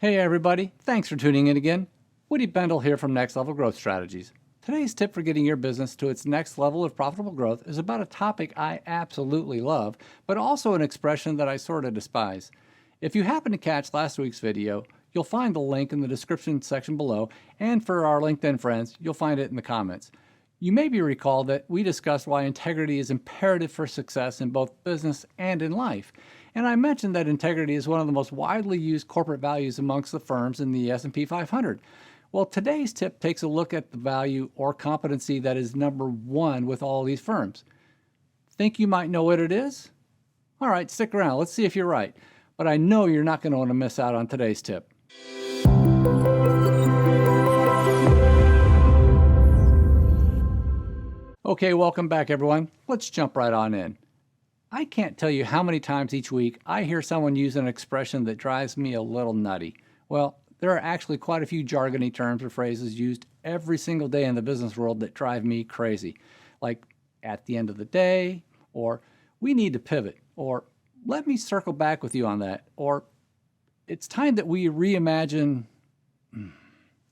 Hey everybody, thanks for tuning in again. Woody Bendle here from Next Level Growth Strategies. Today's tip for getting your business to its next level of profitable growth is about a topic I absolutely love, but also an expression that I sort of despise. If you happen to catch last week's video, you'll find the link in the description section below, and for our LinkedIn friends, you'll find it in the comments. You maybe recall that we discussed why integrity is imperative for success in both business and in life. And I mentioned that integrity is one of the most widely used corporate values amongst the firms in the S&P 500. Well, today's tip takes a look at the value or competency that is number one with all these firms. Think you might know what it is? All right, stick around. Let's see if you're right. But I know you're not going to want to miss out on today's tip. Okay, welcome back everyone. Let's jump right on in. I can't tell you how many times each week I hear someone use an expression that drives me a little nutty. Well, there are actually quite a few jargony terms or phrases used every single day in the business world that drive me crazy. Like, at the end of the day, or we need to pivot, or let me circle back with you on that, or it's time that we reimagine.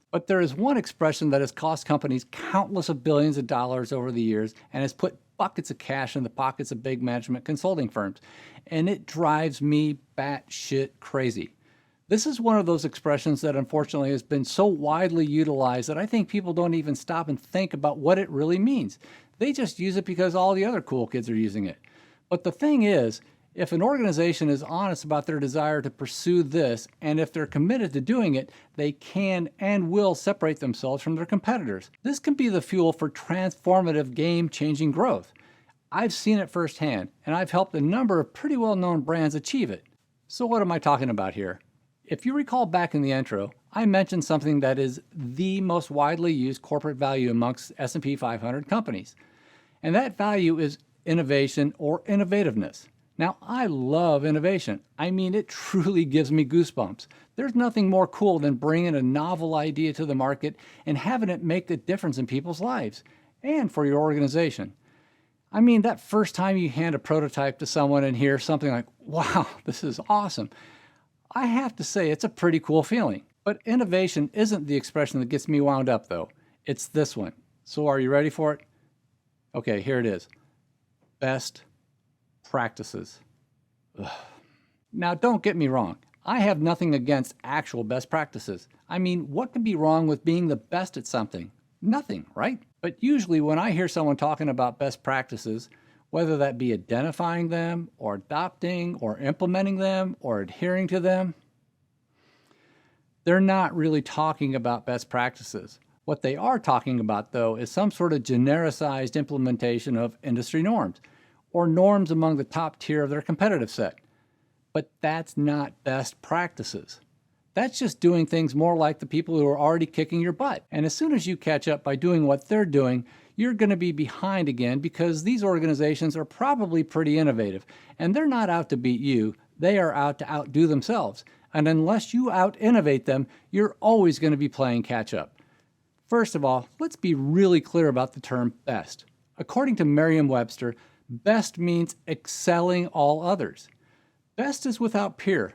But there is one expression that has cost companies countless of billions of dollars over the years and has put buckets of cash in the pockets of big management consulting firms. And it drives me batshit crazy. This is one of those expressions that unfortunately has been so widely utilized that I think people don't even stop and think about what it really means. They just use it because all the other cool kids are using it. But the thing is, if an organization is honest about their desire to pursue this, and if they're committed to doing it, they can and will separate themselves from their competitors. This can be the fuel for transformative, game-changing growth. I've seen it firsthand, and I've helped a number of pretty well-known brands achieve it. So what am I talking about here? If you recall back in the intro, I mentioned something that is the most widely used corporate value amongst S&P 500 companies. And that value is innovation or innovativeness. Now, I love innovation. I mean, it truly gives me goosebumps. There's nothing more cool than bringing a novel idea to the market and having it make a difference in people's lives and for your organization. I mean, that first time you hand a prototype to someone and hear something like, wow, this is awesome. I have to say, it's a pretty cool feeling. But innovation isn't the expression that gets me wound up, though. It's this one. So are you ready for it? Okay, here it is. Best practices. Ugh. Now, don't get me wrong. I have nothing against actual best practices. I mean, what could be wrong with being the best at something? Nothing, right? But usually when I hear someone talking about best practices, whether that be identifying them, or adopting, or implementing them, or adhering to them, they're not really talking about best practices. What they are talking about, though, is some sort of genericized implementation of industry norms, or norms among the top tier of their competitive set. But that's not best practices. That's just doing things more like the people who are already kicking your butt. And as soon as you catch up by doing what they're doing, you're going to be behind again because these organizations are probably pretty innovative. And they're not out to beat you, they are out to outdo themselves. And unless you out-innovate them, you're always going to be playing catch-up. First of all, let's be really clear about the term best. According to Merriam-Webster, best means excelling all others. Best is without peer.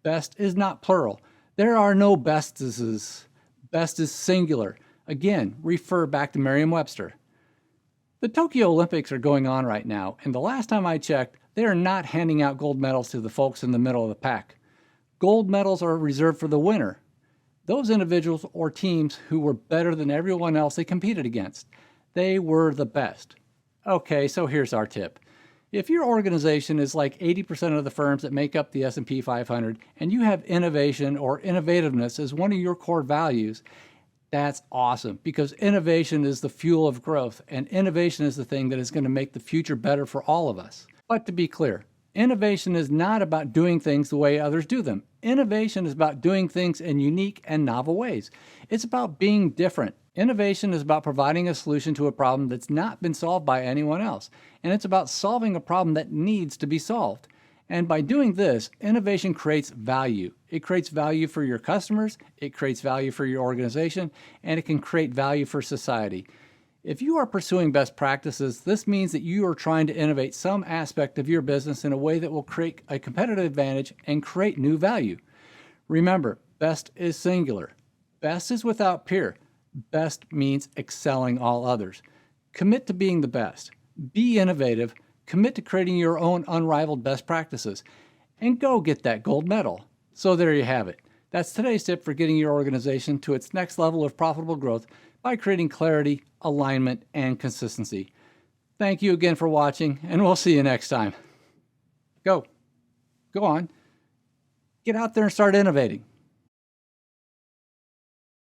Best is not plural. There are no bestesses. Best is singular. Again, refer back to Merriam-Webster. The Tokyo Olympics are going on right now, and the last time I checked, they are not handing out gold medals to the folks in the middle of the pack. Gold medals are reserved for the winner, those individuals or teams who were better than everyone else they competed against. They were the best. Okay, so here's our tip. If your organization is like 80% of the firms that make up the S&P 500 and you have innovation or innovativeness as one of your core values, that's awesome because innovation is the fuel of growth and innovation is the thing that is going to make the future better for all of us. But to be clear, innovation is not about doing things the way others do them. Innovation is about doing things in unique and novel ways. It's about being different. Innovation is about providing a solution to a problem that's not been solved by anyone else. And it's about solving a problem that needs to be solved. And by doing this, innovation creates value. It creates value for your customers, it creates value for your organization, and it can create value for society. If you are pursuing best practices, this means that you are trying to innovate some aspect of your business in a way that will create a competitive advantage and create new value. Remember, Best is singular. Best is without peer. Best means excelling all others. Commit to being the best. Be innovative. Commit to creating your own unrivaled best practices. And go get that gold medal. So there you have it. That's today's tip for getting your organization to its next level of profitable growth by creating clarity, alignment, and consistency. Thank you again for watching, and we'll see you next time. Go on. Get out there and start innovating.